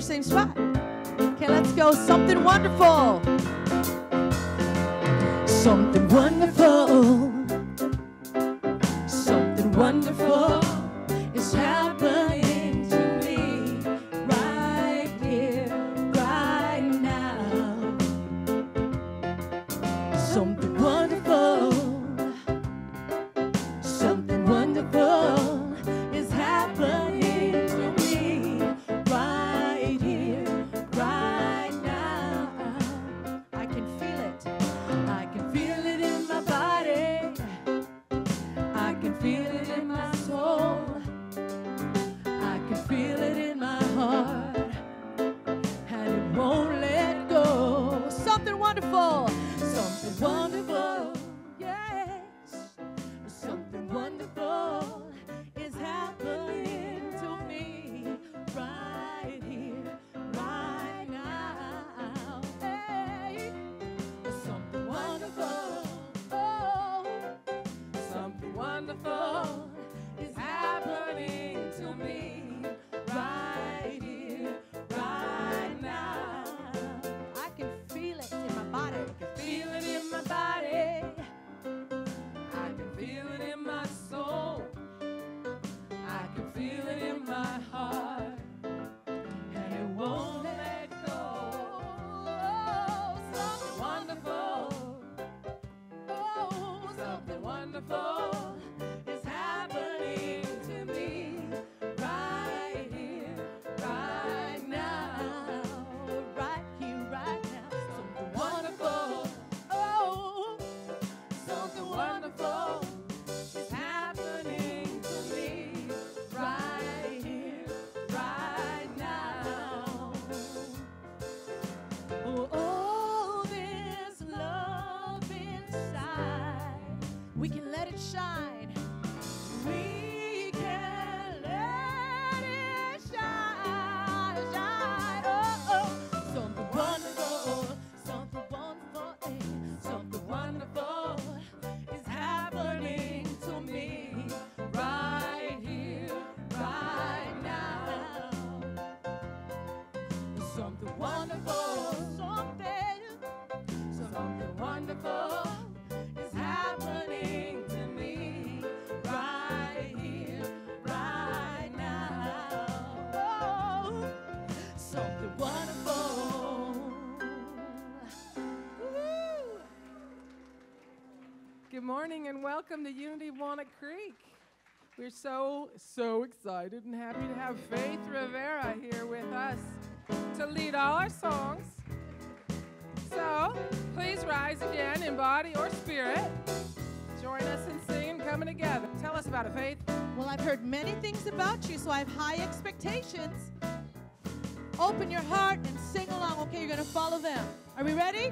Same spot. Okay, let's go. Something wonderful. Something wonderful. Something wonderful is happening to me right here, right now. Something wonderful. Something wonderful is happening to me right here, right now. I can feel it. I can feel it in my body. I can feel it in my soul. I can feel it in my heart. And it won't let go. Something wonderful. Something wonderful. Yes. Something wonderful is happening to me right here, right now. Hey, something wonderful. Oh, something wonderful is happening to me right here, right now. I can feel it in my body. I can feel it in my body. I can feel it in my soul. I can feel it in my heart. And it won't let go. Oh, something wonderful. Oh, something wonderful is happening to me right here, right now. Right here, right now. Something wonderful. Oh, something wonderful is happening to me right here, right now. Oh, this love inside, we can let it shine. We can let it shine, shine. Oh, oh, something wonderful, something wonderful, something wonderful is happening to me right here, right now. Something wonderful, something wonderful is happening to me right here, right now. Oh, something wonderful. Woo. Good morning and welcome to Unity of Walnut Creek. We're so excited and happy to have Faith Rivera here with us to lead all our songs. So please rise again in body or spirit. Join us in singing, coming together. Tell us about it, Faith. Well, I've heard many things about you, so I have high expectations. Open your heart and sing along. Okay, you're going to follow them. Are we ready?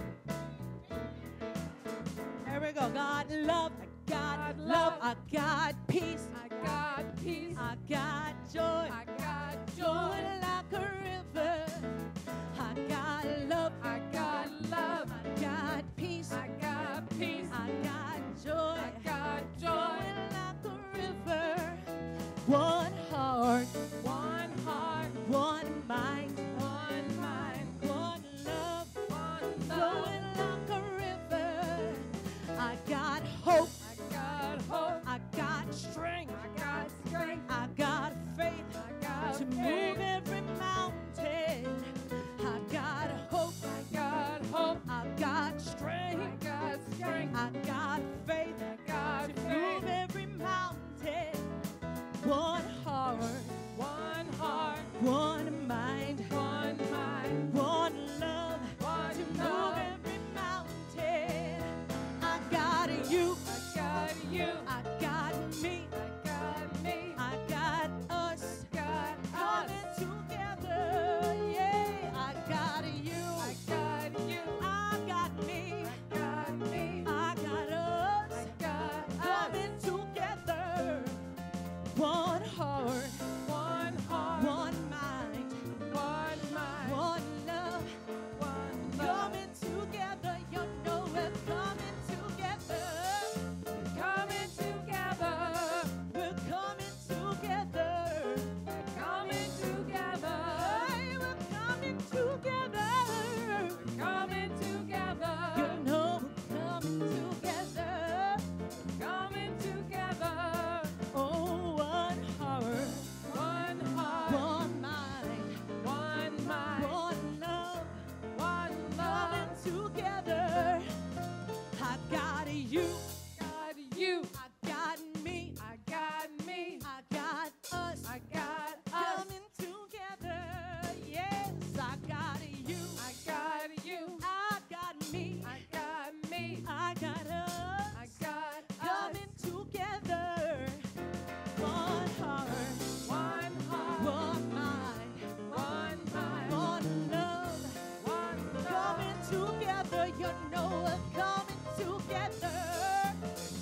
Here we go. God love, I got love, I got peace, I got peace. I got joy, I got joy joy. like a river. I got love, I got love. I got peace, I got peace. I got joy, I got joy joy. like a river. One heart, One heart, one mind, one mind, one love, one flowing love. like a river. I got hope, I got hope. I got strength, I got strength. I got faith I got to faith. move every mountain. I got hope, I got hope. I got I strength, got strength. I got faith I got to move faith. every mountain. One heart, One heart, one mind, one mind, one love one to move love. every mountain. I got you, I got you. I got me, I got me. I got us Got coming us. together. Yeah, I got you, I got you. I got me, I got me. I got us I got us. coming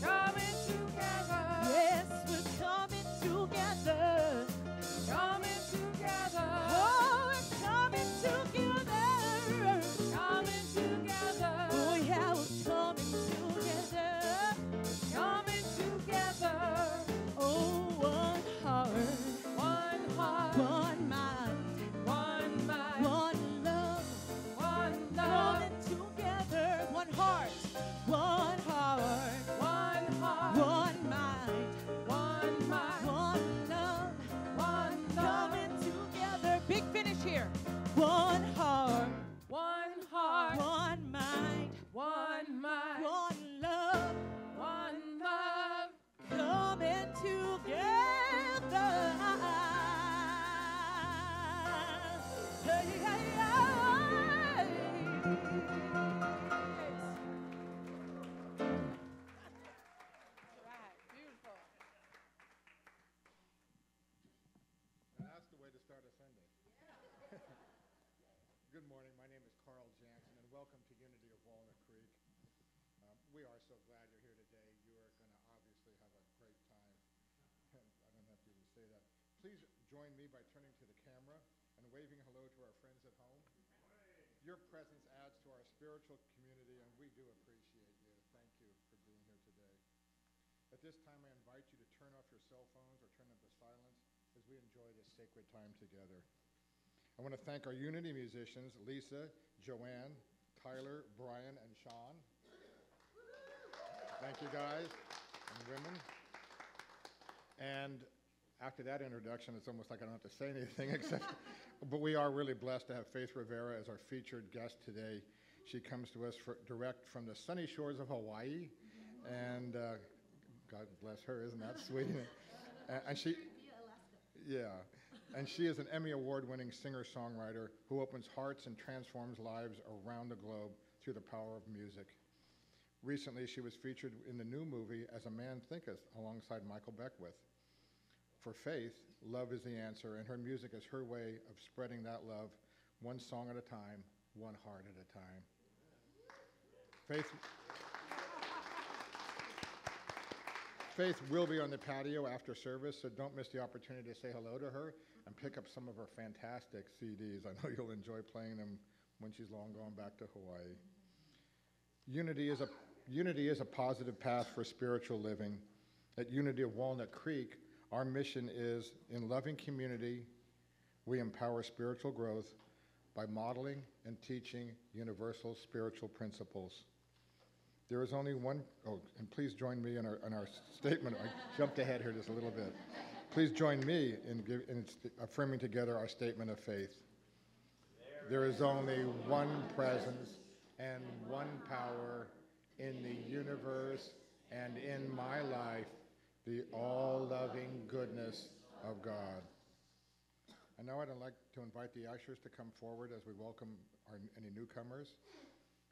Coming together. Yes, we're coming together. Coming together. Oh, we're coming together. Coming together. Oh, yeah, we're coming together. Coming together. Oh, one heart, One heart. one mind, One mind. one love. One love. Coming together. One heart, one heart, One heart. one mind, One mind. one love. One love. Coming together. Big finish here. One heart, One heart. one mind, One mind. one love. One love. Coming together. Hey, hey, hey. Beautiful. And that's the way to start a Sunday. Good morning. My name is Carl Jansen, and welcome to Unity of Walnut Creek. We are so glad you're here today. You are going to obviously have a great time. And I don't have to even say that. Please join me by turning to the camera and waving hello to our friends at home. Your presence adds to our spiritual community, and we do appreciate you. Thank you for being here today. At this time, I invite you to turn off your cell phones or turn them to silence as we enjoy this sacred time together. I want to thank our Unity musicians, Lisa, Joanne, Tyler, Brian, and Sean. Thank you, guys and women. And after that introduction, it's almost like I don't have to say anything except, but we are really blessed to have Faith Rivera as our featured guest today. She comes to us direct from the sunny shores of Hawaii, and God bless her, isn't that sweet? And she, yeah, and she is an Emmy Award-winning singer-songwriter who opens hearts and transforms lives around the globe through the power of music. Recently, she was featured in the new movie As a Man Thinketh alongside Michael Beckwith. For Faith, love is the answer, and her music is her way of spreading that love one song at a time, one heart at a time. Faith will be on the patio after service, so don't miss the opportunity to say hello to her and pick up some of her fantastic CDs. I know you'll enjoy playing them when she's long gone back to Hawaii. Unity is a positive path for spiritual living. At Unity of Walnut Creek, our mission is, in loving community, we empower spiritual growth by modeling and teaching universal spiritual principles. There is only one, and please join me in our statement. I jumped ahead here just a little bit. Please join me in affirming together our statement of faith. There is only one presence and one power in the universe and in my life, the all-loving goodness of God. And now I'd like to invite the ushers to come forward as we welcome any newcomers.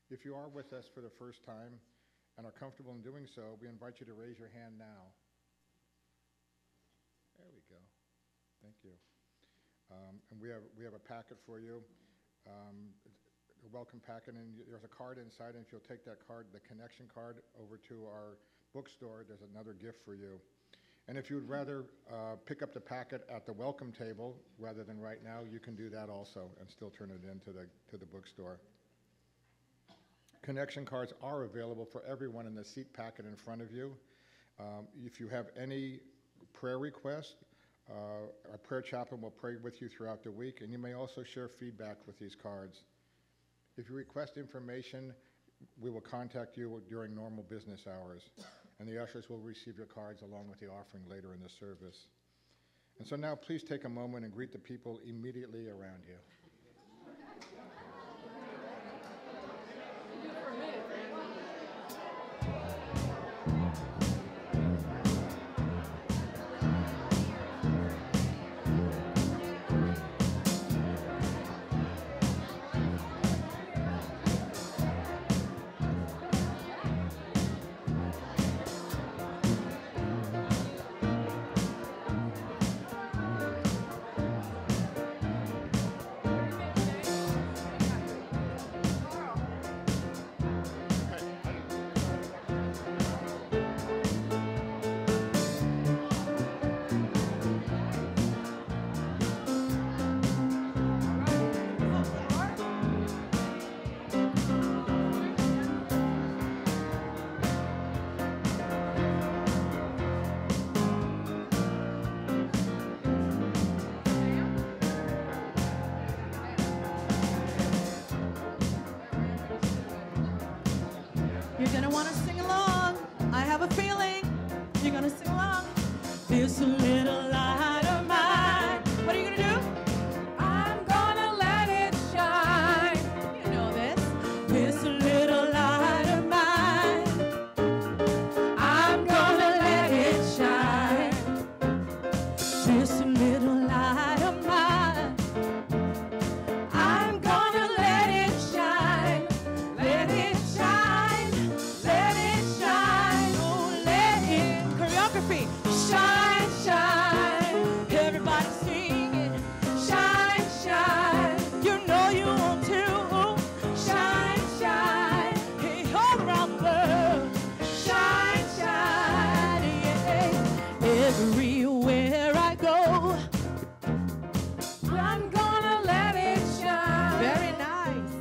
If you are with us for the first time and are comfortable in doing so, we invite you to raise your hand now. There we go. Thank you. And we have a packet for you, a welcome packet, and there's a card inside, and if you'll take that card, the connection card, over to our bookstore, there's another gift for you. And if you would rather pick up the packet at the welcome table rather than right now, you can do that also and still turn it in to the bookstore. Connection cards are available for everyone in the seat packet in front of you. If you have any prayer requests, our prayer chaplain will pray with you throughout the week, and you may also share feedback with these cards. If you request information, we will contact you during normal business hours, and the ushers will receive your cards along with the offering later in the service. And so now please take a moment and greet the people immediately around you. This little light of mine. What are you gonna do? I'm gonna let it shine. You know this. This little light of mine. I'm gonna let it shine. This little light of mine. I'm gonna let it shine. Let it shine. Let it shine. Oh, let it. Choreography. Shine, shine. Everybody sing it. Shine, shine. You know you want to. Shine, shine. Hey, all around the world. Shine, shine. Yeah. Everywhere I go. I'm gonna let it shine. Very nice.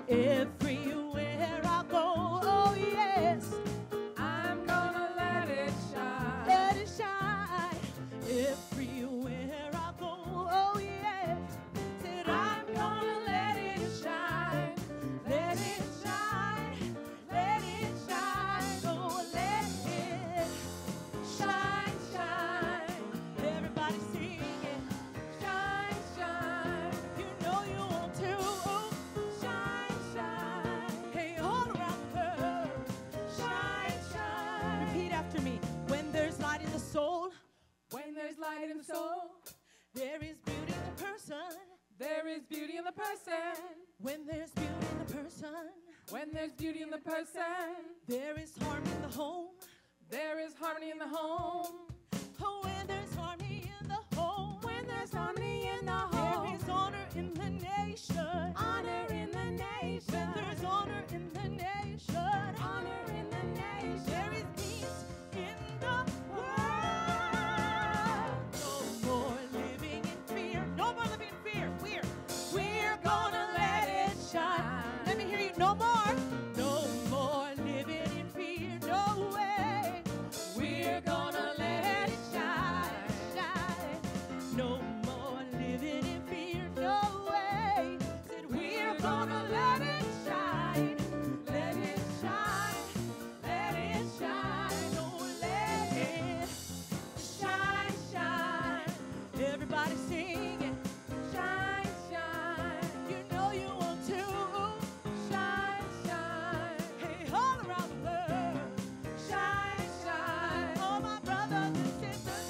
Everywhere I go. Oh, yes. I'm gonna let it shine. Let it shine. Everywhere I go. Oh, yes. Said I'm gonna let it shine. Let it shine. Let it shine. Oh, let it. Shine, shine. Everybody sing it. Shine, shine. You know you want to. Shine, shine. Hey, all around the world. Shine, shine. Repeat after me. When there's light in the soul, When there's light in the soul, there is beauty in the person. there is beauty in the person. When there's beauty in the person, When there's beauty in the person, there is harmony in the home. there is harmony in the home. Oh, when there's harmony in the home, When there's harmony in the there home, is honor in the nation. honor in the nation. When there's honor in the nation, Honor in the nation. there is peace in the world. No more living in fear. No more living in fear. We're gonna let it shine. Let me hear you. No more. No more living in fear. No way. We're gonna let it shine. Shine. No more living in fear. No way. Said we're gonna let it shine. Let it shine. Let it shine. Oh, let it Shine, shine. Everybody sing it. Shine, shine. You know you want to. Shine, shine. Hey, all around the world. Shine, shine. All my brothers and sisters.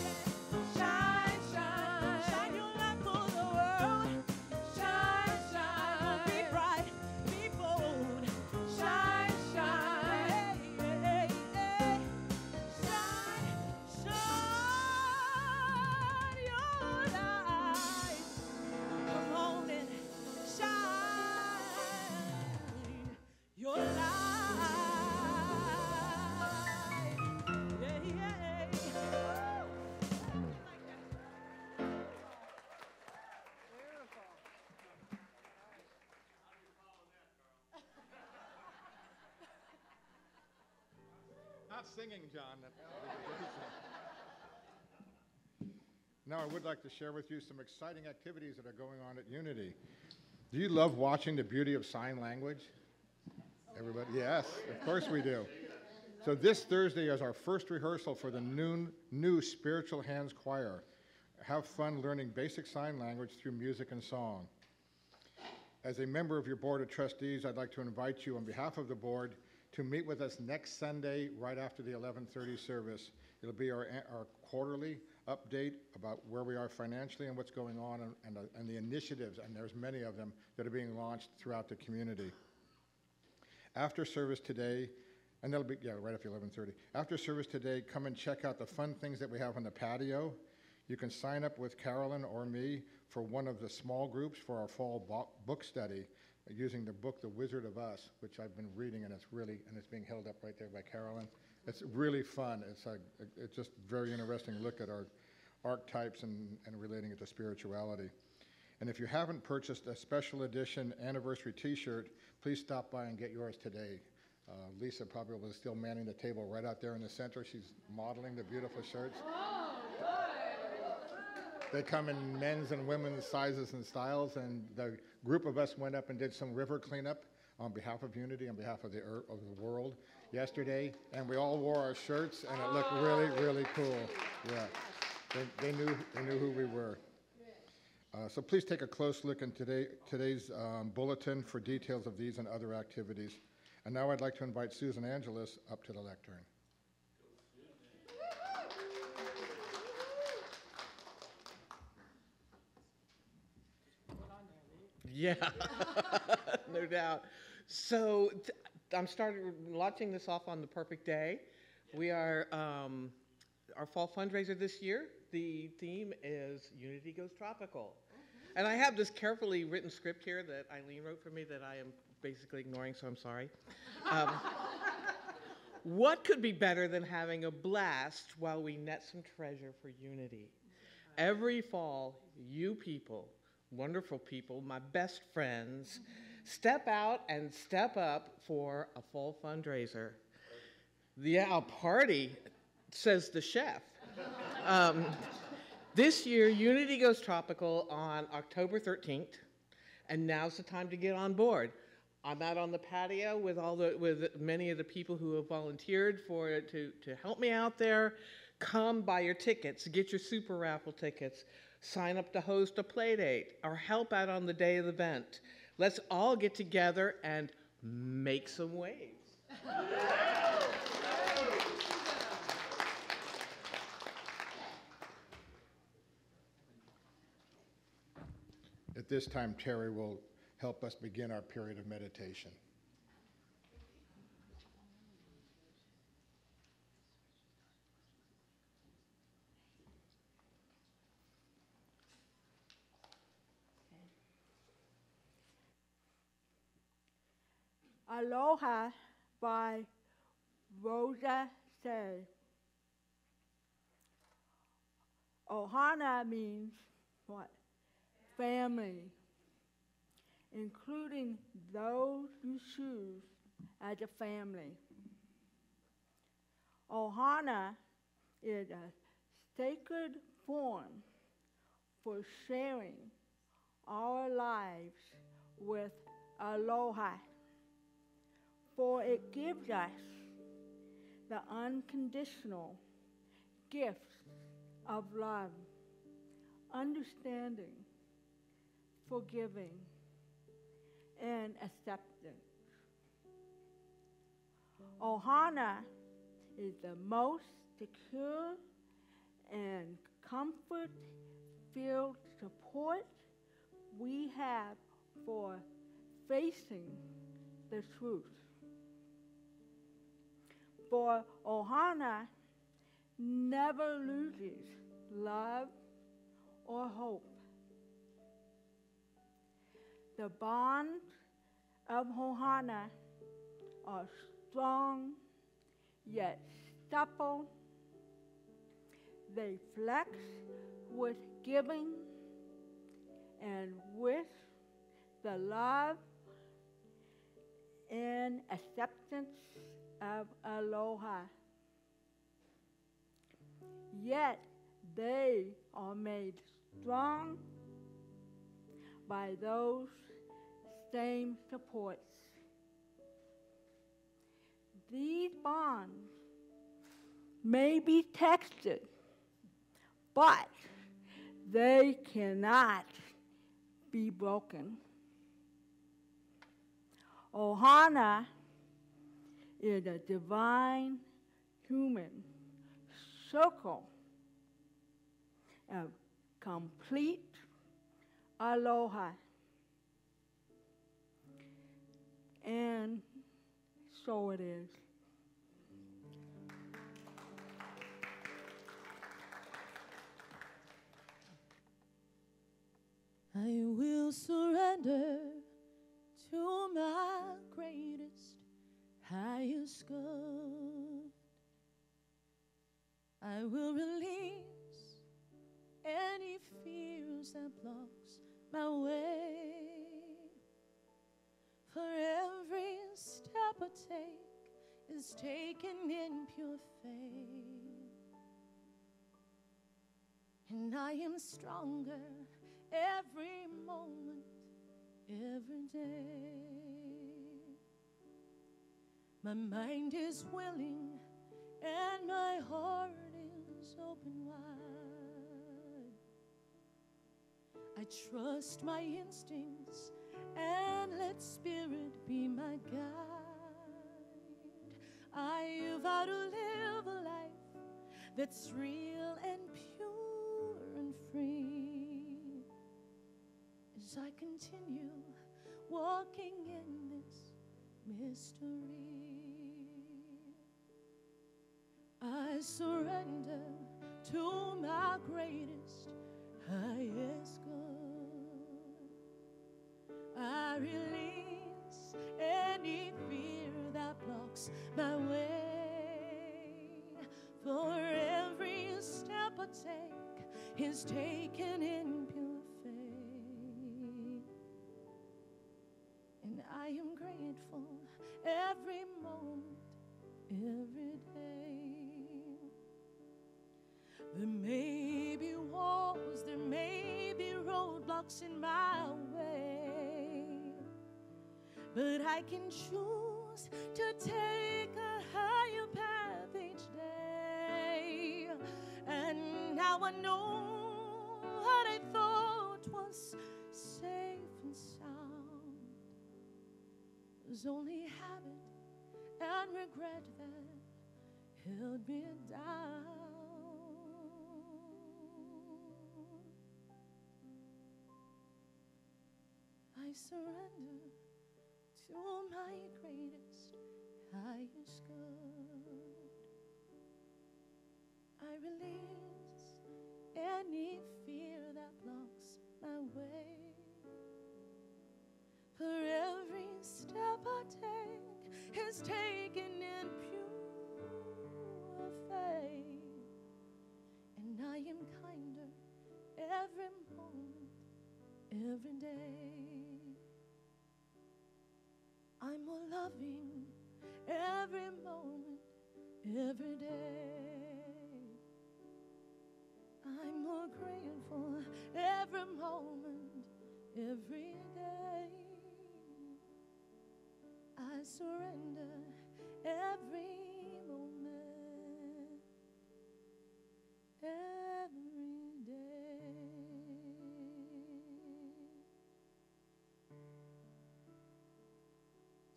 Shine, shine. Shine your light for the world. Shine, Oh, shine. be bright, be bold. Shine, shine. Hey, hey, hey. Shine, shine your light. Come on and shine your light. Yeah, yeah. Not singing, John. Now, I would like to share with you some exciting activities that are going on at Unity. Do you love watching the beauty of sign language? Everybody? Yes, of course we do. So this Thursday is our first rehearsal for the new Spiritual Hands Choir. Have fun learning basic sign language through music and song. As a member of your Board of Trustees, I'd like to invite you on behalf of the board to meet with us next Sunday right after the 11:30 service. It'll be our quarterly update about where we are financially and what's going on and the initiatives, and there's many of them, that are being launched throughout the community. After service today, and that'll be, right after 11:30. After service today, come and check out the fun things that we have on the patio. You can sign up with Carolyn or me for one of the small groups for our fall book study using the book, The Wizard of Us, which I've been reading, and it's being held up right there by Carolyn. It's really fun. It's just very interesting look at our archetypes and relating it to spirituality. And if you haven't purchased a special edition anniversary t-shirt, please stop by and get yours today. Lisa probably was still manning the table right out there in the center. She's modeling the beautiful shirts. They come in men's and women's sizes and styles, and the group of us went up and did some river cleanup on behalf of Unity, on behalf of the world yesterday, and we all wore our shirts, and it looked really, really cool. Yeah. They knew who we were. So please take a close look in today's bulletin for details of these and other activities. And now I'd like to invite Susan Angelis up to the lectern. Yeah, no doubt. So I'm launching this off on the perfect day. We are, our fall fundraiser this year, the theme is Unity Goes Tropical. And I have this carefully written script here that Eileen wrote for me that I am basically ignoring, so I'm sorry. What could be better than having a blast while we net some treasure for Unity? Every fall, you people, wonderful people, my best friends, step out and step up for a fall fundraiser. Yeah, a party, says the chef. This year, Unity Goes Tropical on October 13th, and now's the time to get on board. I'm out on the patio with many of the people who have volunteered to help me out there. Come buy your tickets, get your super raffle tickets, sign up to host a play date, or help out on the day of the event. Let's all get together and make some waves. At this time, Terry will help us begin our period of meditation. Aloha by Rosa Say. Ohana means what? Family, including those you choose as a family. Ohana is a sacred form for sharing our lives with aloha, for it gives us the unconditional gift of love, understanding, forgiving, and acceptance. Ohana is the most secure and comfort-filled support we have for facing the truth. For Ohana never loses love or hope. The bonds of Ohana are strong yet supple. They flex with giving and with the love and acceptance of aloha. Yet they are made strong by those same supports. These bonds may be texted, but they cannot be broken. Ohana is a divine human circle of complete aloha. And so it is. I will surrender to my greatest, highest good. I will release any fears that blocks my way. For every step I take is taken in pure faith. And I am stronger every moment, every day. My mind is willing and my heart is open wide. I trust my instincts and let spirit be my guide. I vow to live a life that's real and pure and free as I continue walking in this mystery. I surrender to my greatest, highest good. I release any fear that blocks my way. For every step I take is taken in pure faith. And I am grateful every moment, every day. There may be walls, there may be roadblocks in my way, but I can choose to take a higher path each day. And now I know what I thought was safe and sound was only habit and regret that held me down. I surrender to my greatest, highest good. I release any fear that blocks my way. For every step I take is taken in pure faith. And I am kinder every moment, every day. I'm more loving every moment, every day. I'm more grateful every moment, every day. I surrender every moment, every day.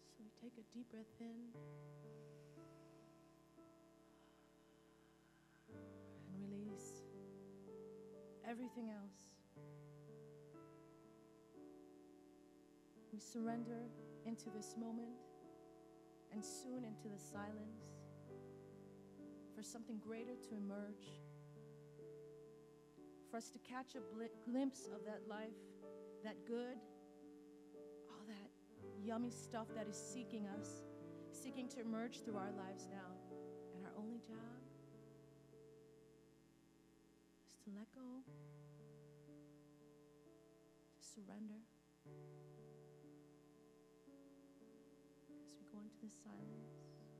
So we take a deep breath in and release everything else. We surrender into this moment and soon into the silence for something greater to emerge, for us to catch a glimpse of that life, that good, all that yummy stuff that is seeking us, seeking to emerge through our lives now. And our only job is to let go, to surrender. As we go into the silence, let it be.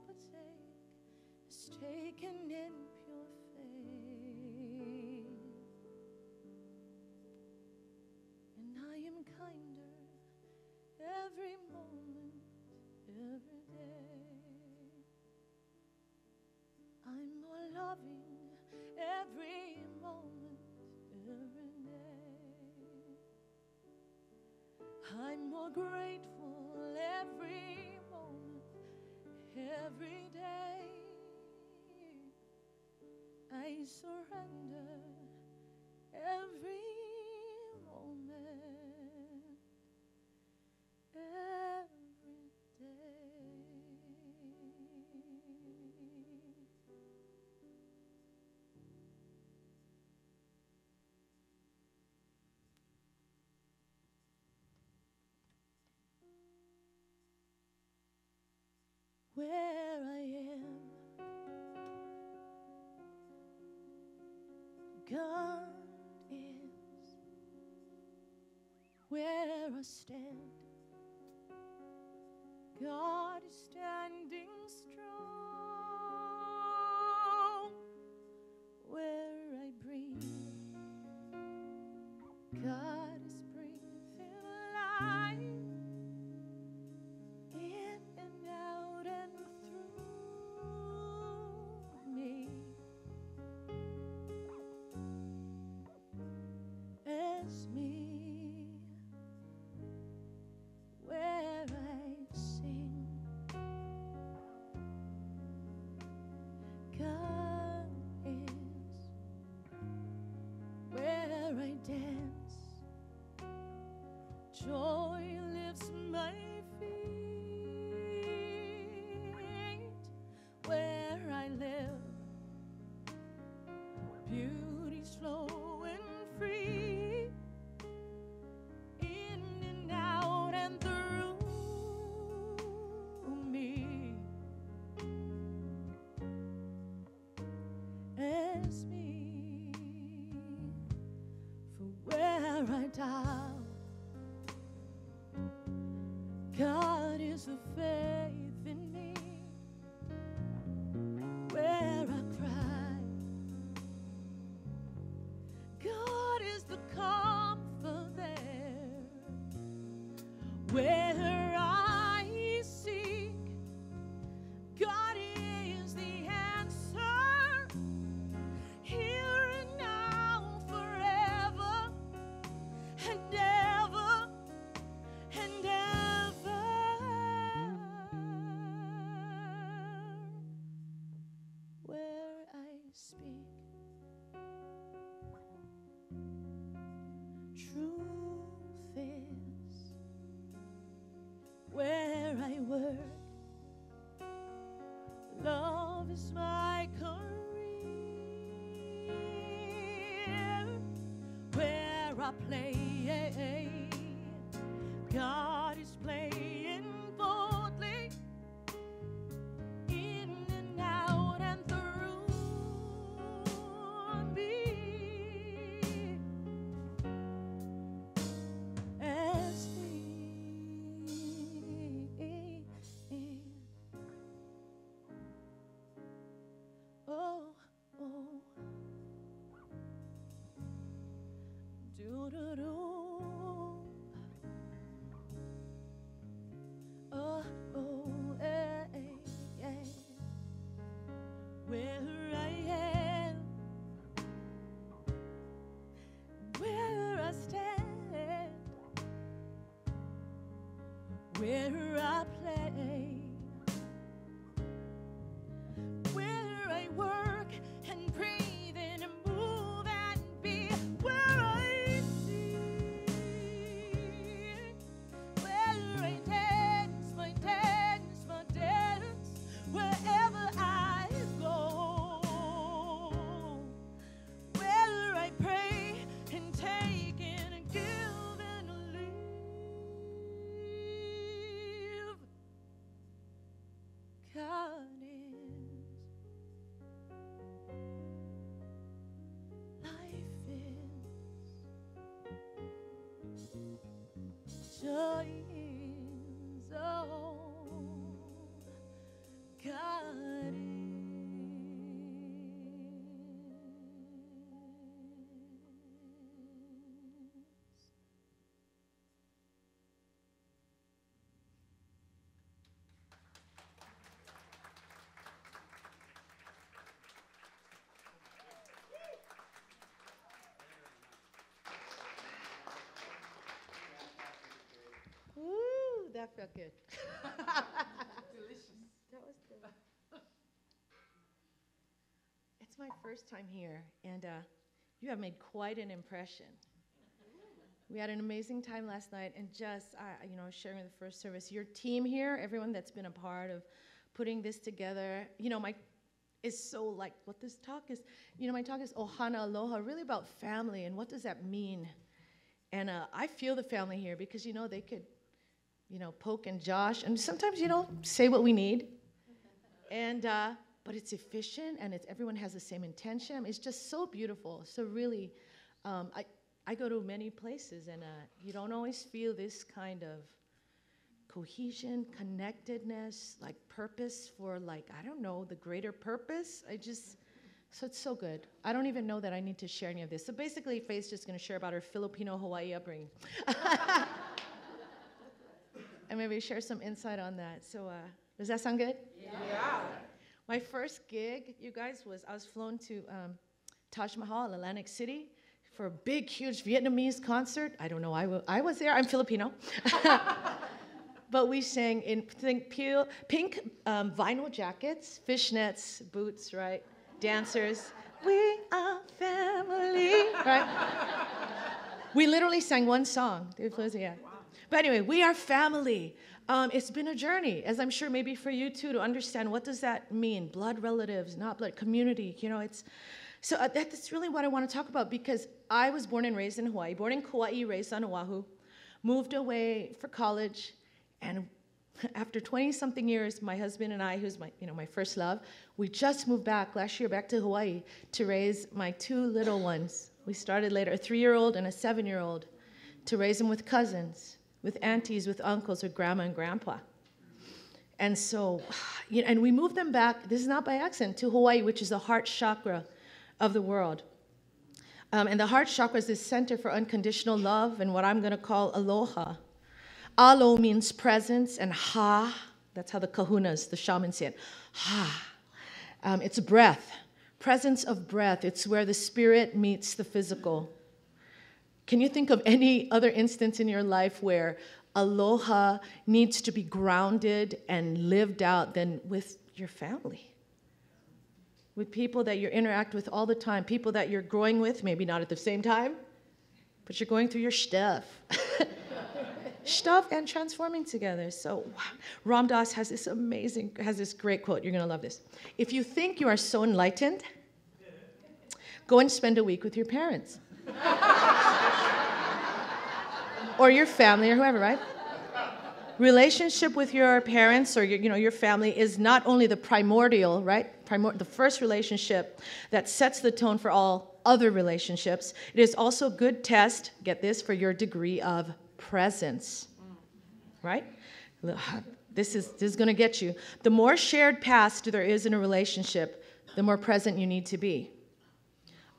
partake is taken in pure faith, and I am kinder every moment, every day. I'm more loving every moment, every day. I'm more grateful every moment, every day. I surrender every moment, every day. Where I am, God is. Where I stand, God is standing strong. Where I breathe, God is breathing life in and out and through me. As me, where I sing, God is. Where I dance, joy lifts my feet. Where I live, beauty's flowing free, in and out and through me. As me, for where I doubt, God is the faith in me. Where I cry, God is the comfort there. Where I seek, God is the answer. Here and now, forever and ever and ever. Where I speak, truth is. Where I work, love is my career. Where I play, God is playing boldly, in and out and through me. As me, oh, oh, do do do, oh, oh, where I am, where I stand, where I play, where I work and breathe and move and be, where I sing, where I dance, my dance, my dance, wherever I go, where I pray and take and give and leave. God is, life is, joy is, oh, God. that felt good. Delicious. That was good. It's my first time here, and you have made quite an impression. We had an amazing time last night, and just, sharing the first service. Your team here, everyone that's been a part of putting this together, is so like what this talk is. My talk is Ohana, Aloha, really about family, and what does that mean? And I feel the family here because, they could, poke and josh, and sometimes, say what we need. And, but it's efficient, and everyone has the same intention. It's just so beautiful. So really, I go to many places, and you don't always feel this kind of cohesion, connectedness, like purpose for the greater purpose. So it's so good. I don't even know that I need to share any of this. So basically, Faith's just going to share about her Filipino-Hawaii upbringing. And maybe share some insight on that. So does that sound good? Yeah. My first gig, you guys, I was flown to Taj Mahal, Atlantic City, for a big, huge Vietnamese concert. I don't know, I was there. I'm Filipino. But we sang in pink vinyl jackets, fishnets, boots, right? Dancers. We are family, right? We literally sang one song. Yeah. But anyway, we are family. It's been a journey, as I'm sure maybe for you too, to understand what does that mean? Blood relatives, not blood, community. So that's really what I want to talk about, because I was born and raised in Hawaii, born in Kauai, raised on Oahu, moved away for college, and after 20-something years, my husband and I, who's my first love, we just moved back last year back to Hawaii to raise my two little ones. We started later, a 3-year-old and a 7-year-old, to raise them with cousins, with aunties, with uncles, with grandma and grandpa. And so, and we moved them back, this is not by accident, to Hawaii, which is the heart chakra of the world. And the heart chakra is this center for unconditional love and what I'm going to call aloha. Alo means presence, and ha, that's how the kahunas, the shamans say it, ha. It's breath, presence of breath. It's where the spirit meets the physical. Can you think of any other instance in your life where aloha needs to be grounded and lived out than with your family? With people that you interact with all the time, people that you're growing with, maybe not at the same time, but you're going through your stuff. Stuff and transforming together. So Ram Dass has this great quote. You're going to love this. If you think you are so enlightened, go and spend a week with your parents. Or your family or whoever, right? Relationship with your parents or your family is not only the primordial, right? The first relationship that sets the tone for all other relationships. It is also a good test, get this, for your degree of presence, right? This is going to get you. The more shared past there is in a relationship, the more present you need to be.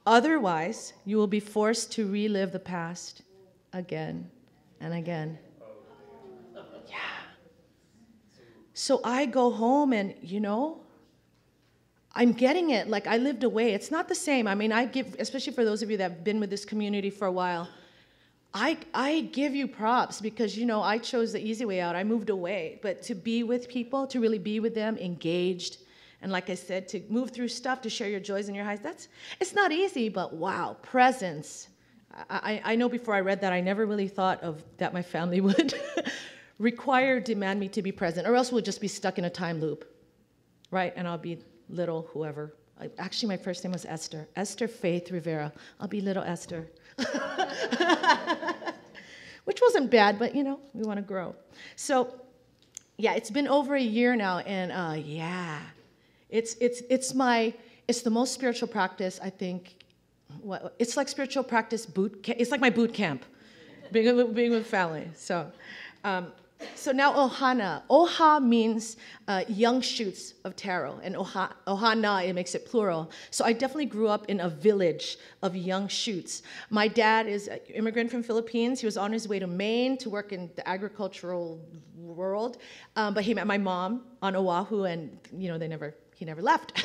Otherwise, you will be forced to relive the past again and again. Yeah. So I go home and, I'm getting it. Like, I lived away. It's not the same. I mean, especially for those of you that have been with this community for a while, I give you props because, I chose the easy way out. I moved away. But to be with people, to really be with them, engaged, and like I said, to move through stuff, to share your joys and your highs, it's not easy, but wow, presence. I know before I read that, I never really thought of that my family would demand me to be present, or else we'll just be stuck in a time loop, right? And I'll be little whoever. Actually, my first name was Esther. Esther Faith Rivera. I'll be little Esther. Which wasn't bad, but, we want to grow. So, yeah, it's been over a year now, and, it's the most spiritual practice, I think. It's like spiritual practice boot camp. It's like my boot camp, being with family. So now Ohana. Oha means young shoots of taro, and Ohana, it makes it plural. So I definitely grew up in a village of young shoots. My dad is an immigrant from Philippines. He was on his way to Maine to work in the agricultural world, but he met my mom on Oahu, and he never left,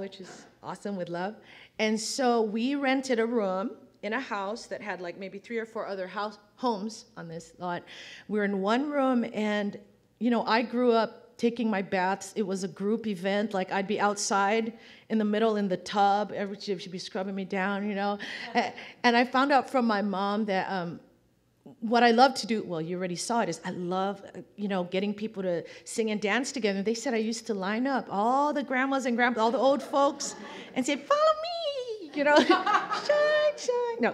which is awesome with love. And so we rented a room in a house that had like maybe 3 or 4 other homes on this lot. We were in one room, and I grew up taking my baths. It was a group event. Like, I'd be outside in the middle in the tub. She'd be scrubbing me down, And I found out from my mom that what I love to do, well, you already saw it, is I love, getting people to sing and dance together. They said I used to line up all the grandmas and grandpas, all the old folks, and say, follow me, shine, shine. No.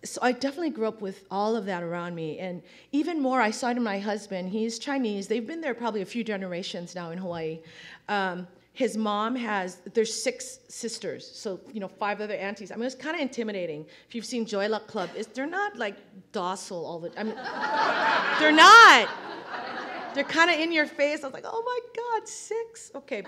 So I definitely grew up with all of that around me. And even more, I saw it in my husband. He's Chinese. They've been there probably a few generations now in Hawaii. His mom there's 6 sisters, so 5 other aunties. I mean, it's kind of intimidating. If you've seen Joy Luck Club, they're not like docile all the time. They're not. They're kind of in your face. I was like, oh my God, 6? Okay.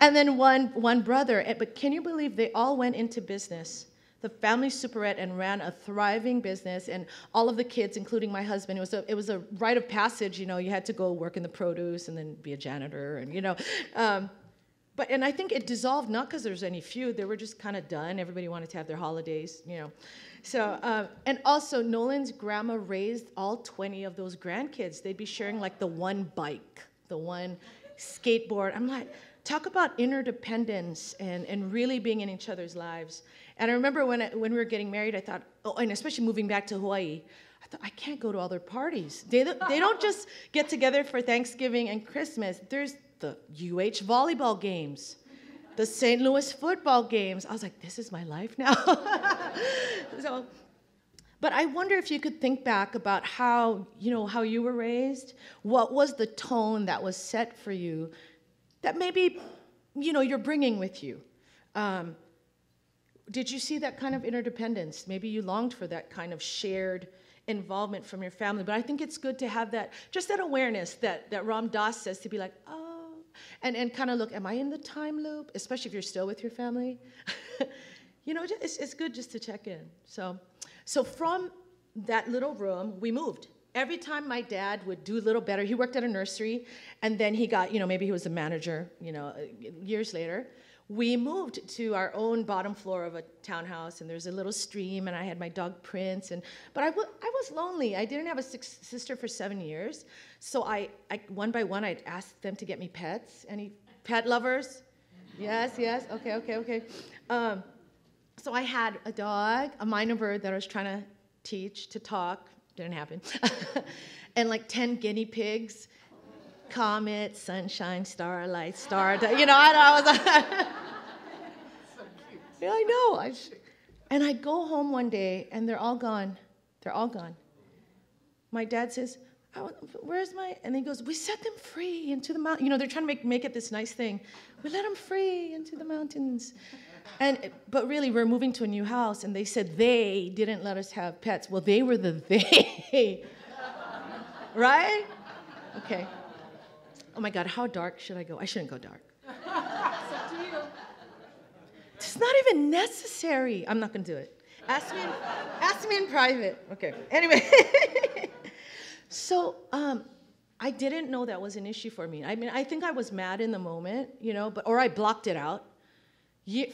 And then one brother. But can you believe they all went into business? The family superette, and ran a thriving business, and all of the kids, including my husband, it was a rite of passage. You had to go work in the produce and then be a janitor, and and I think it dissolved not because there's any feud. They were just kind of done. Everybody wanted to have their holidays, So and also Nolan's grandma raised all 20 of those grandkids. They'd be sharing like the one bike, the one skateboard. I'm like, talk about interdependence and really being in each other's lives. And I remember when we were getting married, I thought, and especially moving back to Hawaii, I thought, I can't go to all their parties. They don't just get together for Thanksgiving and Christmas. There's the UH volleyball games, the St. Louis football games. I was like, this is my life now. But I wonder if you could think back about how you were raised. What was the tone that was set for you that maybe, you're bringing with you? Did you see that kind of interdependence? Maybe you longed for that kind of shared involvement from your family. But I think it's good to have that awareness that Ram Dass says, to be like, oh, and kind of look, am I in the time loop? Especially if you're still with your family. It's good just to check in. So from that little room, we moved. Every time my dad would do a little better, he worked at a nursery, and then he got, maybe he was a manager, years later. We moved to our own bottom floor of a townhouse, and there's a little stream, and I had my dog Prince. But I was lonely. I didn't have a sister for 7 years, so I one by one, I'd ask them to get me pets. Any pet lovers? Yes. Okay. So I had a dog, a minor bird that I was trying to teach to talk. Didn't happen. And like 10 guinea pigs. Comet, sunshine, starlight, I was so cute. Yeah, I know. And I go home one day, and they're all gone. They're all gone. My dad says, where's my... And he goes, we set them free into the mountain. They're trying to make it this nice thing. We let them free into the mountains. But really, we're moving to a new house, and they said they didn't let us have pets. Well, they were the they. Right? Okay. Oh my God, how dark should I go? I shouldn't go dark. It's up to you. It's not even necessary. I'm not going to do it. Ask me in private. Okay. Anyway. So I didn't know that was an issue for me. I mean, I think I was mad in the moment, or I blocked it out.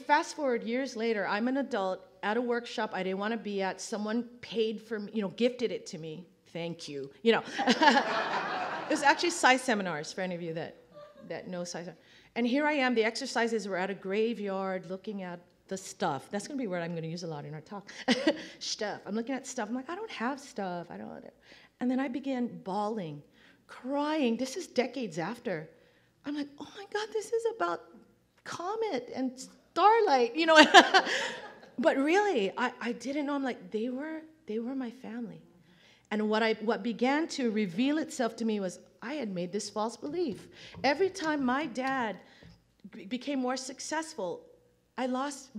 Fast forward years later, I'm an adult at a workshop I didn't want to be at. Someone paid for me, gifted it to me. Thank you. It was actually size seminars, for any of you that know size. And here I am, the exercises were at a graveyard looking at the stuff. That's going to be a word I'm going to use a lot in our talk. Stuff. I'm looking at stuff. I'm like, I don't have stuff. I don't. And then I began bawling, crying. This is decades after. I'm like, oh my God, this is about Comet and Starlight, But really, I didn't know. I'm like, they were my family. And what began to reveal itself to me was I had made this false belief. Every time my dad became more successful,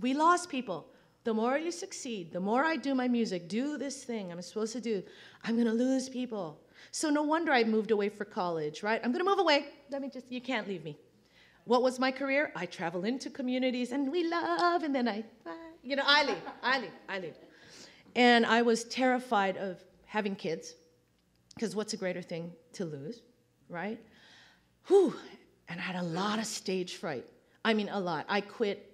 we lost people. The more you succeed, the more I do my music, do this thing I'm supposed to do, I'm going to lose people. So no wonder I moved away for college, right? I'm going to move away. You can't leave me. What was my career? I travel into communities, and we love, and then I leave. And I was terrified of having kids, because what's a greater thing to lose, right? And I had a lot of stage fright. I mean, a lot. I quit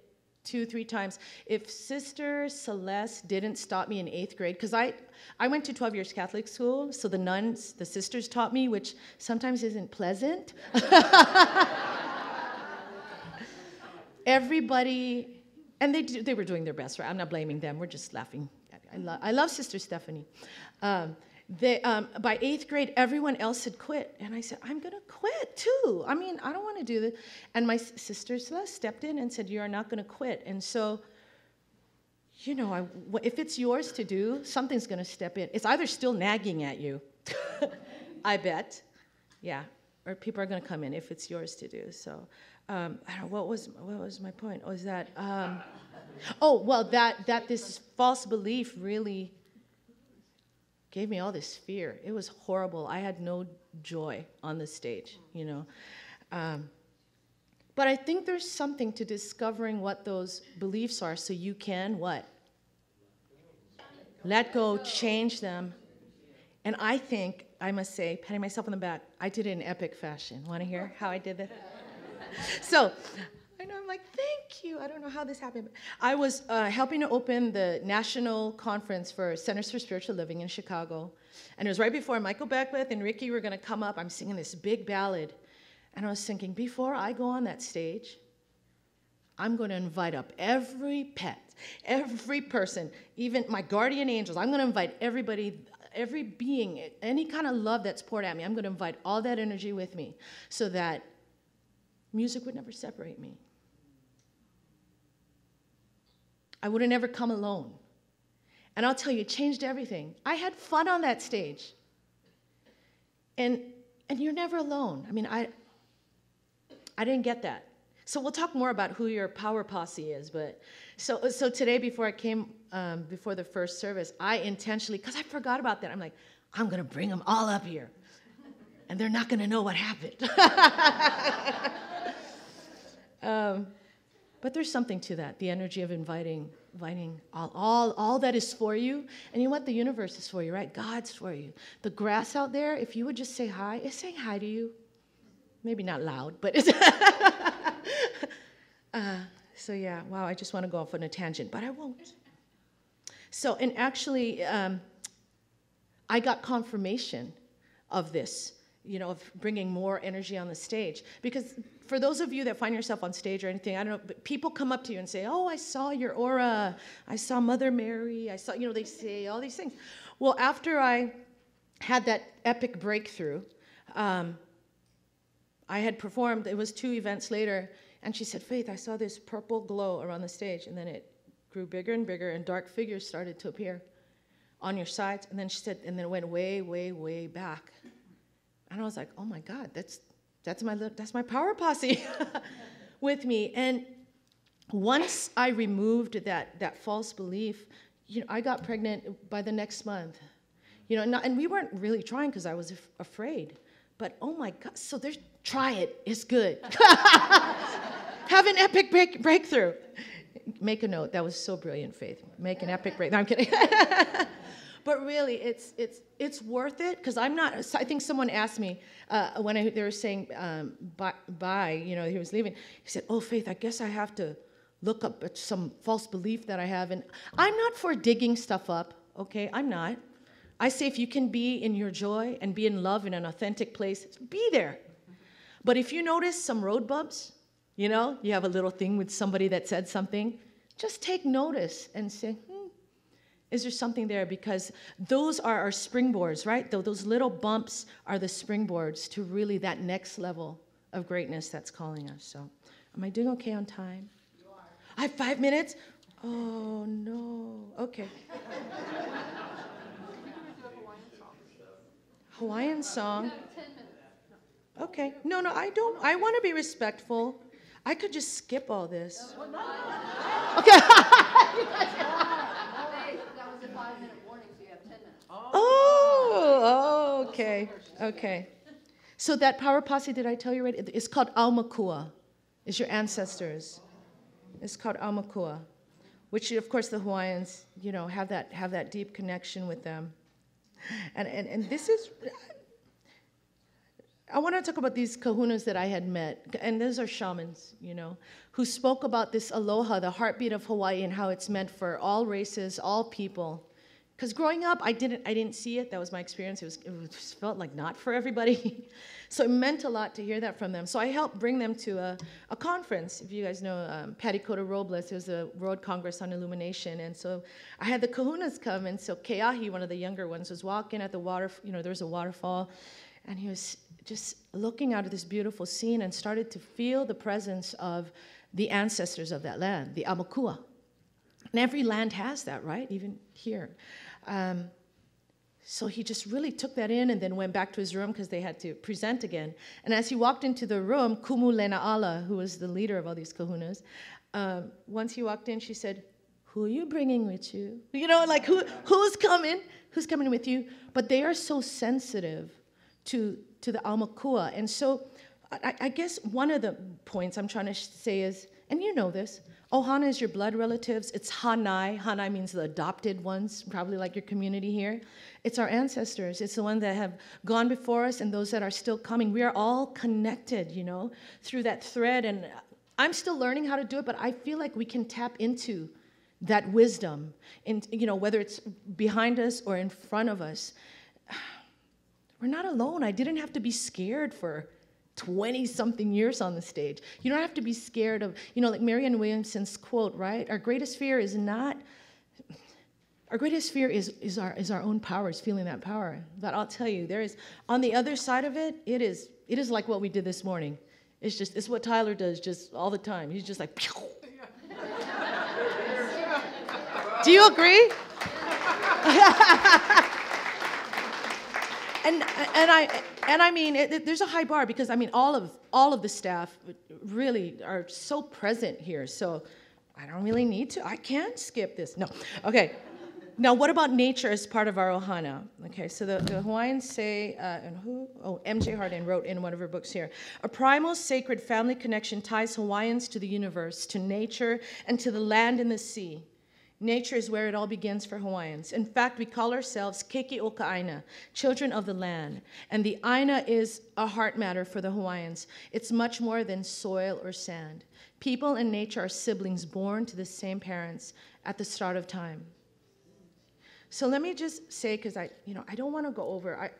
2, 3 times. If Sister Celeste didn't stop me in 8th grade, because I went to 12 years Catholic school, so the nuns, the sisters taught me, which sometimes isn't pleasant. Everybody, and they were doing their best, right? I'm not blaming them. We're just laughing. I love Sister Stephanie. By 8th grade, everyone else had quit. And I said, I'm going to quit too. I mean, I don't want to do this. And my sister Celeste stepped in and said, you are not going to quit. And so, you know, if it's yours to do, something's going to step in. It's either still nagging at you, I bet. Yeah. Or people are going to come in if it's yours to do. So, I don't know, what was my point? Was that, that this false belief really gave me all this fear. It was horrible. I had no joy on the stage, you know. But I think there's something to discovering what those beliefs are so you can what? Let go, change them. And I think, I must say, patting myself on the back, I did it in epic fashion. Want to hear how I did that? So, I know, I'm like, thank you. I don't know how this happened. But I was helping to open the national conference for Centers for Spiritual Living in Chicago. And it was right before Michael Beckwith and Ricky were going to come up. I'm singing this big ballad. And I was thinking, before I go on that stage, I'm going to invite up every pet, every person, even my guardian angels. I'm going to invite everybody, every being, any kind of love that's poured at me. I'm going to invite all that energy with me so that music would never separate me. I would have never come alone. And I'll tell you, it changed everything. I had fun on that stage. And you're never alone. I mean, I didn't get that. So we'll talk more about who your power posse is. But so today, before I came, before the first service, I intentionally, because I forgot about that, I'm like, I'm going to bring them all up here. And they're not going to know what happened. But there's something to that, the energy of inviting all that is for you. And you know what? The universe is for you, right? God's for you. The grass out there, if you would just say hi, it's saying hi to you. Maybe not loud, but it's... so yeah, wow, I just want to go off on a tangent, but I won't. So, and actually, I got confirmation of this, you know, of bringing more energy on the stage. Because for those of you that find yourself on stage or anything, I don't know, but people come up to you and say, oh, I saw your aura. I saw Mother Mary. I saw, you know, they say all these things. Well, after I had that epic breakthrough, I had performed, it was 2 events later, and she said, Faith, I saw this purple glow around the stage, and then it grew bigger and bigger, and dark figures started to appear on your sides. And then she said, and then it went way, way, way back. And I was like, oh my God, that's my power posse with me. And once I removed that false belief, you know, I got pregnant by the next month. You know, and we weren't really trying because I was afraid. But oh my God, so try it, it's good. Have an epic breakthrough. Make a note, that was so brilliant, Faith. Make an epic breakthrough. No, I'm kidding. But really, it's worth it, because I'm not, I think someone asked me when they were saying bye, you know, he was leaving. He said, oh, Faith, I guess I have to look up at some false belief that I have. And I'm not for digging stuff up, okay? I'm not. I say if you can be in your joy and be in love in an authentic place, be there. But if you notice some road bumps, you know, you have a little thing with somebody that said something, just take notice and say, is there something there? Because those are our springboards, right? Those little bumps are the springboards to really that next level of greatness that's calling us. So, am I doing okay on time? You are. I have 5 minutes? Oh, no. Okay. Hawaiian song. Okay. No, I don't. I want to be respectful. I could just skip all this. Okay. Oh, okay, okay. So that power posse, did I tell you already? It's called Aumakua. It's your ancestors. It's called Aumakua, which of course the Hawaiians, you know, have that deep connection with them. And this is, I want to talk about these kahunas that I had met, and those are shamans, you know, who spoke about this aloha, the heartbeat of Hawaii, and how it's meant for all races, all people. Because growing up, I didn't see it. That was my experience. It just felt like not for everybody. So it meant a lot to hear that from them. So I helped bring them to a conference. If you guys know Patty Cota Robles, it was a World Congress on Illumination. And so I had the kahunas come, and so Keahi, one of the younger ones, was walking at the water, you know, there was a waterfall, and he was just looking out at this beautiful scene and started to feel the presence of the ancestors of that land, the Amakua. And every land has that, right? Even here. So he just really took that in and then went back to his room because they had to present again. And as he walked into the room, Kumu Lena'ala, who was the leader of all these kahunas, once he walked in, she said, "Who are you bringing with you?" You know, like who's coming? Who's coming with you? But they are so sensitive to the Aumakua. And so I guess one of the points I'm trying to say is, and you know this, Ohana is your blood relatives. It's Hanai. Hanai means the adopted ones, probably like your community here. It's our ancestors. It's the ones that have gone before us and those that are still coming. We are all connected, you know, through that thread. And I'm still learning how to do it, but I feel like we can tap into that wisdom, and you know, whether it's behind us or in front of us. We're not alone. I didn't have to be scared for 20-something years on the stage. You don't have to be scared of, you know, like Marianne Williamson's quote, right? Our greatest fear is our own power, is feeling that power. But I'll tell you, there is, on the other side of it, it is like what we did this morning. It's what Tyler does just all the time. He's just like, pew. Do you agree? And I mean, there's a high bar because I mean, all of the staff really are so present here. So I don't really need to. I can't skip this. No. Okay. Now, what about nature as part of our Ohana? Okay, so the Hawaiians say, M.J. Hardin wrote in one of her books here, a primal sacred family connection ties Hawaiians to the universe, to nature, and to the land and the sea. Nature is where it all begins for Hawaiians. In fact, we call ourselves Keiki Oka Aina, children of the land. And the Aina is a heart matter for the Hawaiians. It's much more than soil or sand. People and nature are siblings born to the same parents at the start of time. So let me just say, because I don't want to go over.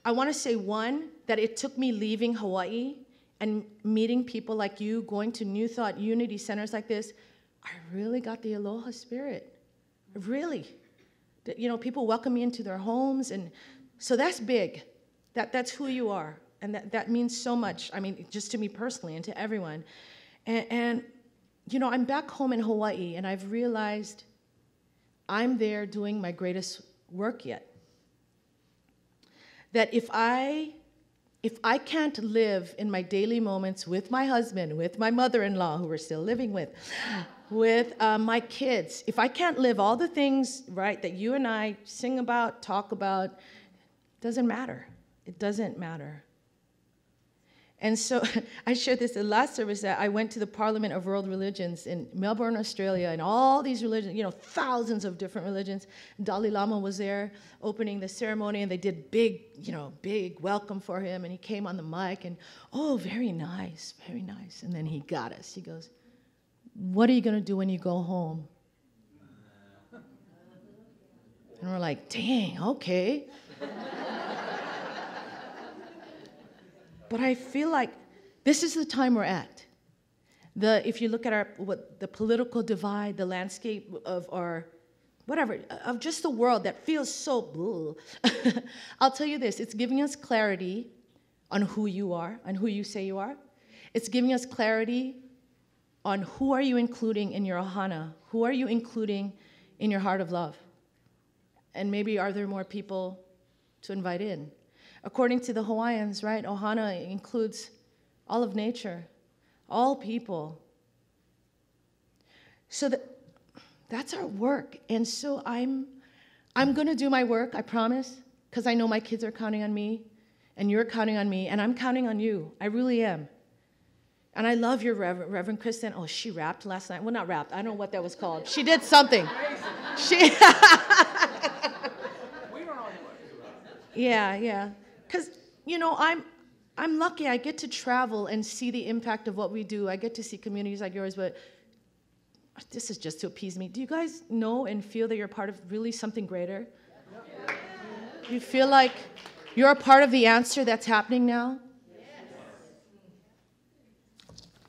I want to say, one, that it took me leaving Hawaii and meeting people like you, going to New Thought Unity centers like this. I really got the Aloha spirit, really. You know, people welcome me into their homes, and so that's big. That's who you are, and that means so much. I mean, just to me personally and to everyone. And you know, I'm back home in Hawaii, and I've realized I'm there doing my greatest work yet. That if I can't live in my daily moments with my husband, with my mother-in-law, who we're still living with my kids, if I can't live all the things, right, that you and I sing about, talk about, it doesn't matter. It doesn't matter. And so I shared this in the last service that I went to the Parliament of World Religions in Melbourne, Australia, and all these religions, you know, thousands of different religions. Dalai Lama was there opening the ceremony, and they did big welcome for him, and he came on the mic, and oh, very nice, very nice. And then he got us. He goes, "What are you going to do when you go home?" And we're like, dang, okay. But I feel like this is the time we're at. If you look at the political divide, the landscape of our, whatever, of just the world that feels so, I'll tell you this, it's giving us clarity on who you are, on who you say you are. It's giving us clarity on who are you including in your ohana, who are you including in your heart of love. And maybe are there more people to invite in? According to the Hawaiians, right, Ohana includes all of nature, all people. So that's our work. And so I'm going to do my work, I promise, because I know my kids are counting on me, and you're counting on me, and I'm counting on you. I really am. And I love your Reverend Kristen. Oh, she rapped last night. Well, not rapped. I don't know what that was called. She did something. Yeah. Because, you know, I'm lucky I get to travel and see the impact of what we do. I get to see communities like yours, but this is just to appease me. Do you guys know and feel that you're part of really something greater? You feel like you're a part of the answer that's happening now?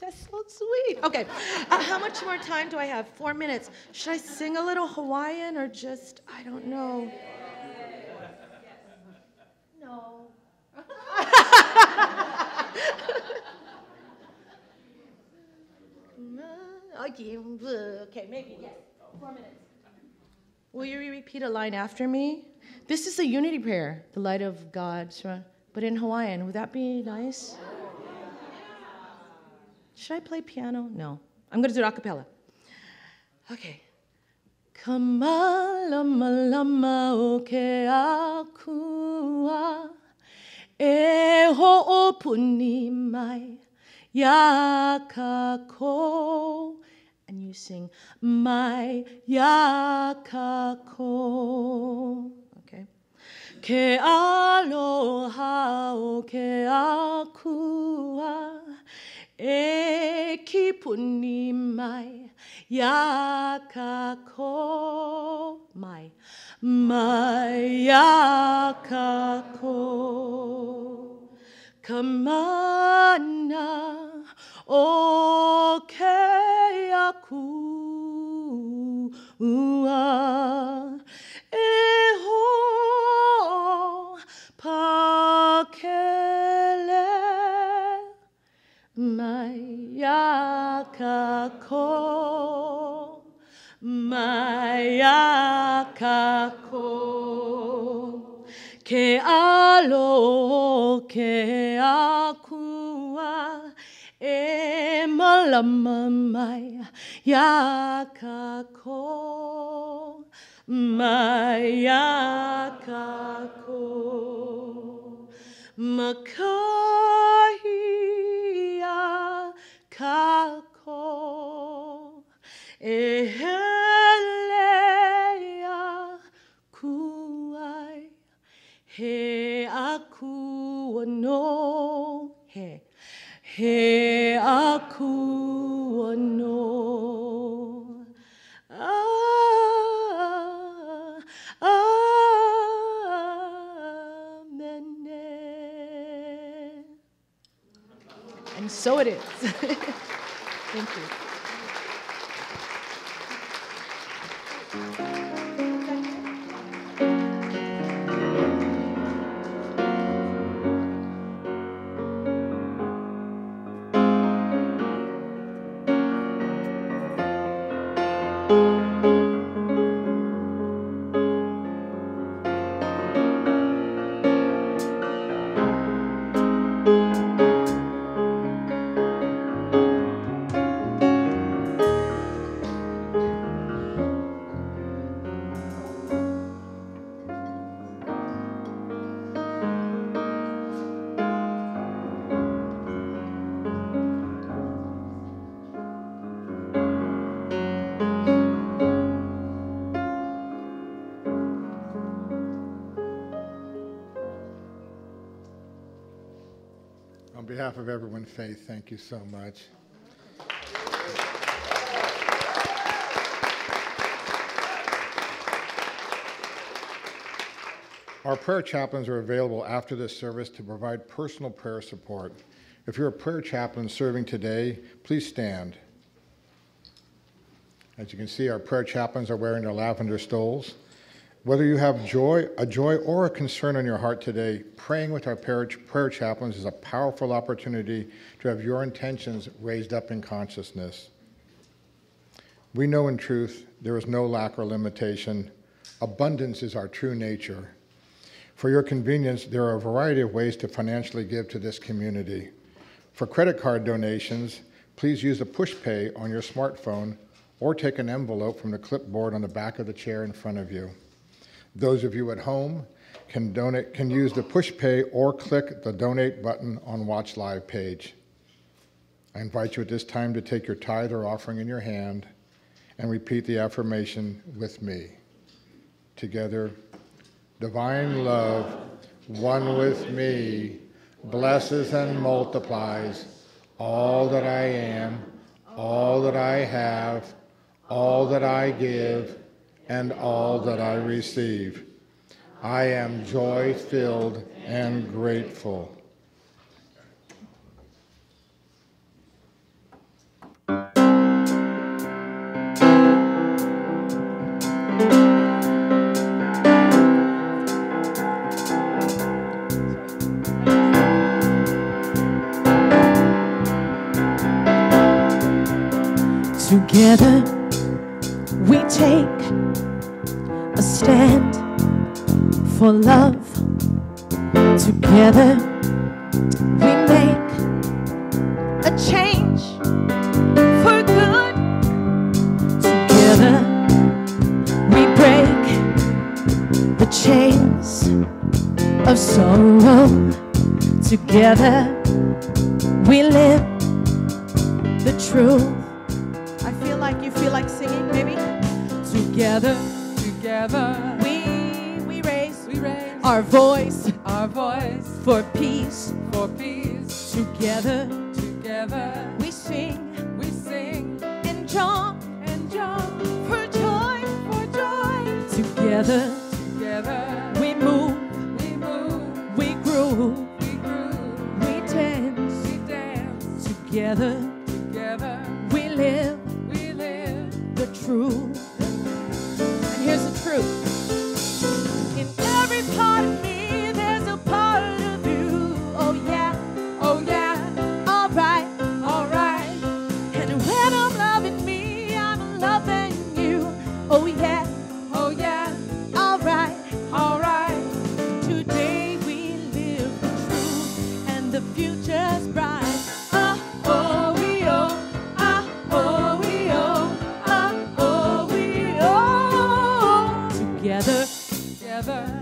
That's so sweet. Okay, how much more time do I have? 4 minutes. Should I sing a little Hawaiian or just, I don't know. No. Okay, maybe, yes. 4 minutes. Will you repeat a line after me? This is the unity prayer, the light of God, but in Hawaiian. Would that be nice? Should I play piano? No. I'm going to do it a cappella. Okay. Kamamalama o ke akua e ho'opuni mai yakako. And you sing mai yakako. Okay. Ke aloha o ke akua e kipuni mai yakako. Mai yakako. Kamana o ke akua e ho pakele mai yakako. Mai yakako. Ke alo ke akua e malama mai yakako. Mai yakako. Makahia kako e helea kuai he aku no he aku no amen. And so it is. Thank you. On behalf of everyone, Faith, thank you so much. Our prayer chaplains are available after this service to provide personal prayer support. If you're a prayer chaplain serving today, please stand. As you can see, our prayer chaplains are wearing their lavender stoles. Whether you have a joy or a concern on your heart today, praying with our prayer chaplains is a powerful opportunity to have your intentions raised up in consciousness. We know in truth there is no lack or limitation. Abundance is our true nature. For your convenience, there are a variety of ways to financially give to this community. For credit card donations, please use the push pay on your smartphone or take an envelope from the clipboard on the back of the chair in front of you. Those of you at home can use the push pay or click the donate button on Watch Live page. I invite you at this time to take your tithe or offering in your hand and repeat the affirmation with me. Together, divine love, one with me, blesses and multiplies all that I am, all that I have, all that I give, and all that I receive. I am joy-filled and grateful. Together we take a stand for love. Together we make a change for good. Together we break the chains of sorrow. Together we live the truth. I feel like you feel like singing, maybe? Together we raise our voice for peace. Together we sing and jump for joy. Together we move, we groove, we dance. Together we live the truth. And here's the truth. In every part of me, there's a part of you. Oh yeah, all right. And when I'm loving me, I'm loving you. Oh yeah, all right. Today we live the truth, and the future's bright.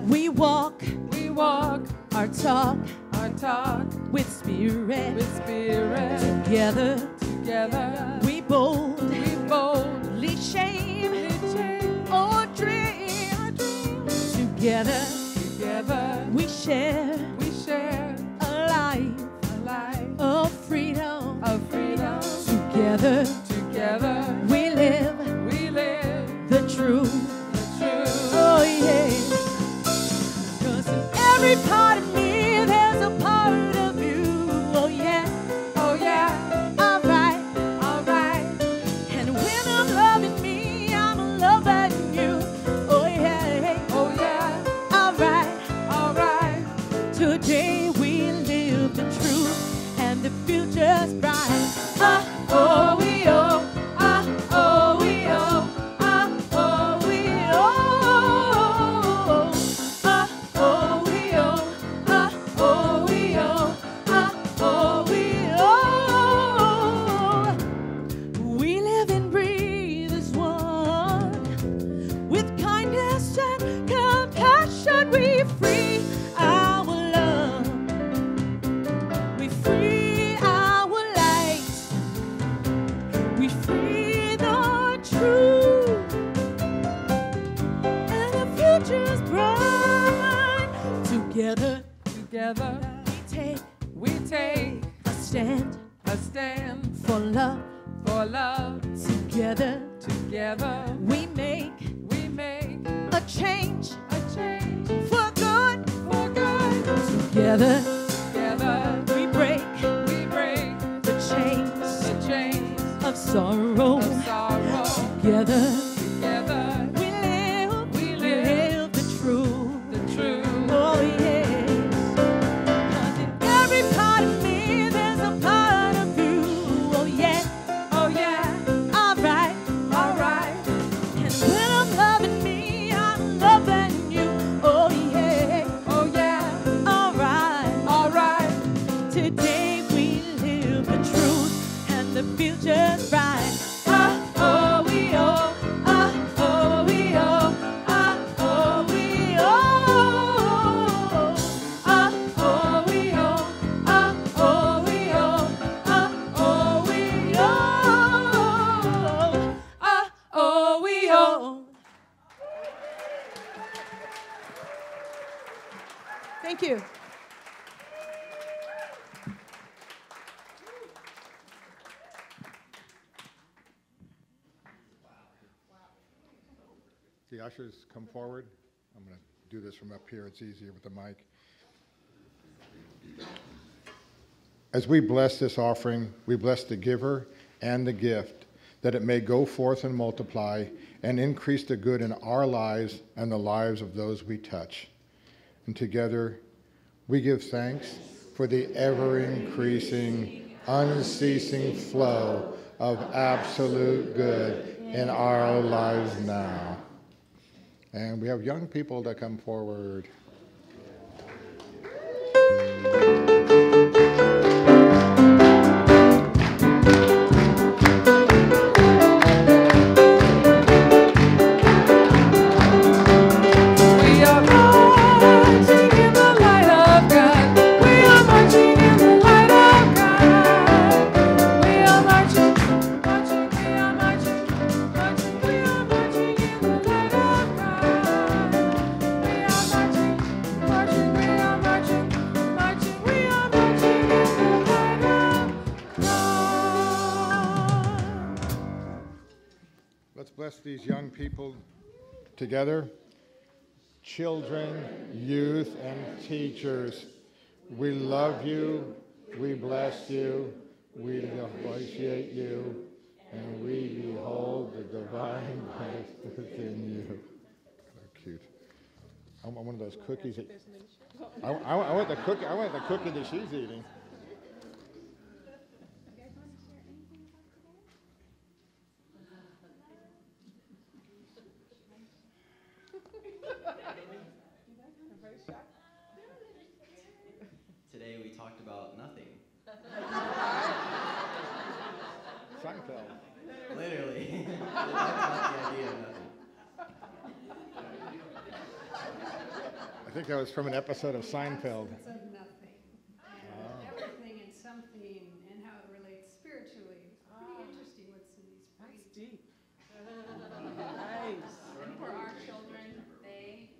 We walk our talk with spirit. Together we boldly shame or dream. Together we share a life of freedom. Together we live the truth. Oh yeah. 'Cause in every part of me, there's a part of you. Oh yeah, all right. And when I'm loving me, I'm loving you. Oh yeah, all right. Today we live the truth, and the future's bright. Oh, we oh. Together we take a stand for love. Together we make a change for good. Together we break the chains of sorrow. Together we live the truth. Oh yeah. Future's bright. Oh, we oh. Oh, we oh. Oh, we oh. Oh, we oh. Oh, we oh. Oh, we oh. Oh, we oh. Thank you. ushers come forward. I'm going to do this from up here. It's easier with the mic. As we bless this offering, we bless the giver and the gift, that it may go forth and multiply and increase the good in our lives and the lives of those we touch. And together, we give thanks for the ever-increasing, unceasing flow of absolute good in our lives now. And we have young people that come forward. Bless these young people together. Children, youth, and teachers, we love you, we bless you, we appreciate you, and we behold the divine life within you. So cute. I want one of those cookies. I want the cookie. I want the cookie that she's eating. Today we talked about nothing. Seinfeld. Literally. We talked about the idea of nothing. I think that was from an episode of Seinfeld. Of nothing. Everything and something and how it relates spiritually. It's pretty interesting what's in these That's phrases. deep. Nice. And for our children, they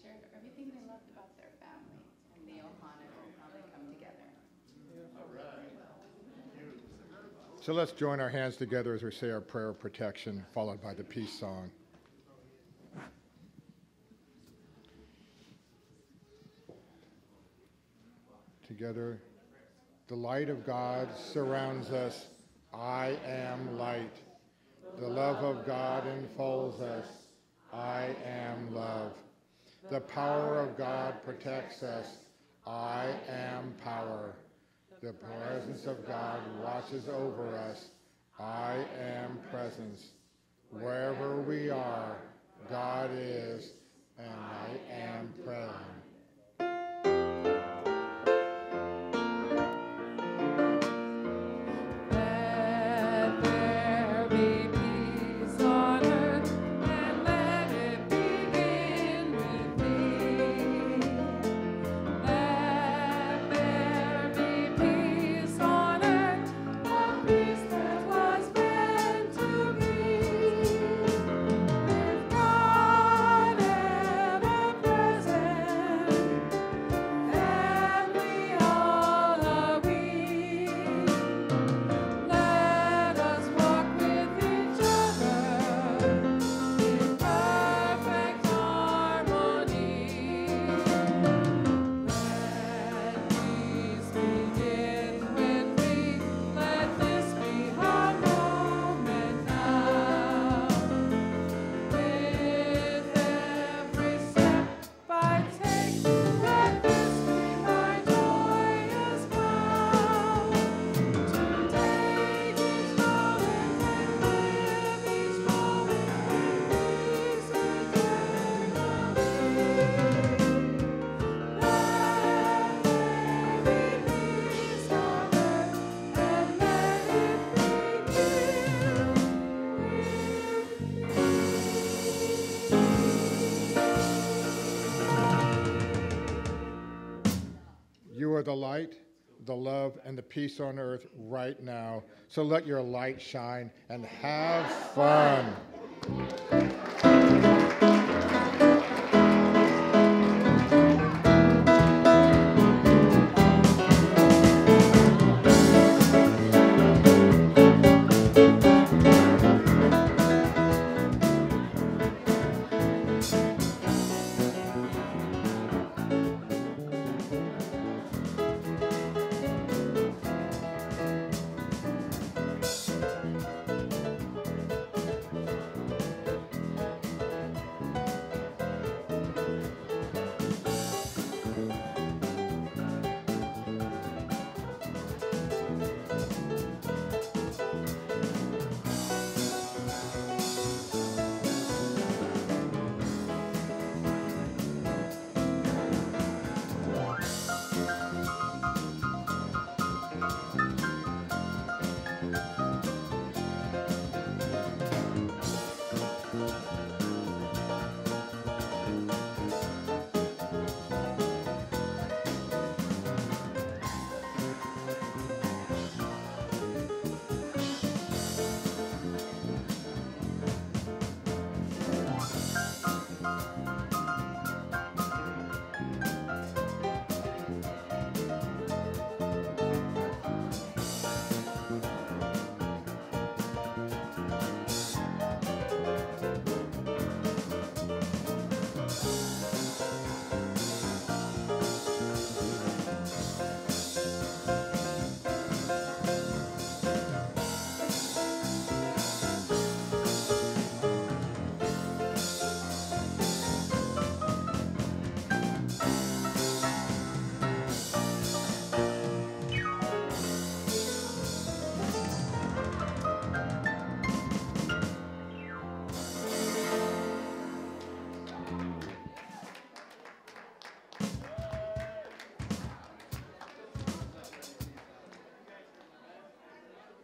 shared everything they loved about their family and the Ohana and how they come together. So let's join our hands together as we say our prayer of protection, followed by the peace song. Together, the light of God surrounds us. I am light. The love of God enfolds us. I am love. The power of God protects us. I am power. The presence of God watches over us. I am presence. Wherever we are, God is, and I am present. You are the light, the love, and the peace on earth right now. So let your light shine and have fun.